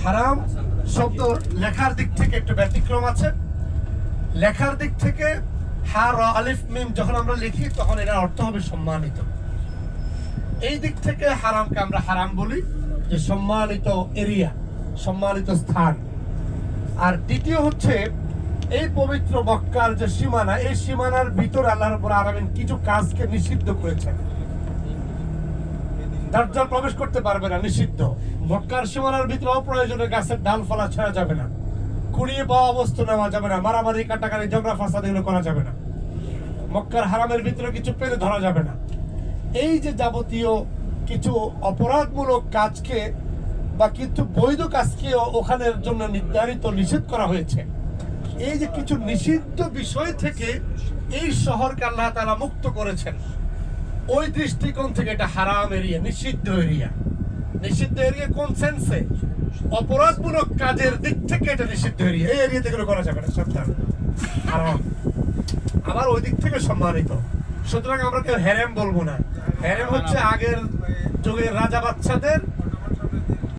হারাম শব্দ লেখার দিক থেকে একটু ব্যতিক্রম আছে। লেখার দিক থেকে হা র আলিফ মিম যখন আমরা লিখি তখন এটার অর্থ হবে সম্মানিত। এই দিক থেকে হারামকে আমরা হারাম বলি, যে সম্মানিত এরিয়া, সম্মানিত স্থান। আর দ্বিতীয় হচ্ছে এই পবিত্র মক্কার যে সীমানা, এই সীমানার ভিতরে আল্লাহ রাব্বুল আলামিন কিছু কাজকে নিষিদ্ধ করেছেন। দাজ্জাল প্রবেশ করতে পারবে না, নিষিদ্ধ। মক্কার সীমানার ভিতরে অপ্রয়োজনীয় গাছের ডালপালা ছাড়া যাবে না, কুড়িয়ে পাওয়া বস্তু নেওয়া যাবে না, মারামারি কাটাকাটি ঝগড়া ফাসাদ এগুলো করা যাবে না। মক্কার হারামের ভিতরে কিছু পেলে ধরা যাবে না। এই যে যাবতীয় কিছু অপরাধমূলক কাজকে বা কিছু বৈধ কাজকে ওখানের জন্য নির্ধারিত নিষেধ করা হয়েছে। এই যে কিছু নিষিদ্ধ বিষয় থেকে এই শহরকে আল্লাহ তাআলা মুক্ত করেছেন, ওই দৃষ্টিকোণ থেকে এটা হারাম এরিয়া, নিষিদ্ধ এরিয়া। নিষিদ্ধ এরিয়া কোন সেন্সে? অপরাধমূলক কাজের দিক থেকে এটা নিষিদ্ধ এরিয়া। এই এরিয়াতে এগুলো করা যাবে না, সাবধান, হারাম। আবার ওই দিক থেকে সম্মানিত। সুতরাং আমরা কেউ হ্যারেম বলবো না। হ্যারেম হচ্ছে আগের যুগের রাজা বাচ্চাদের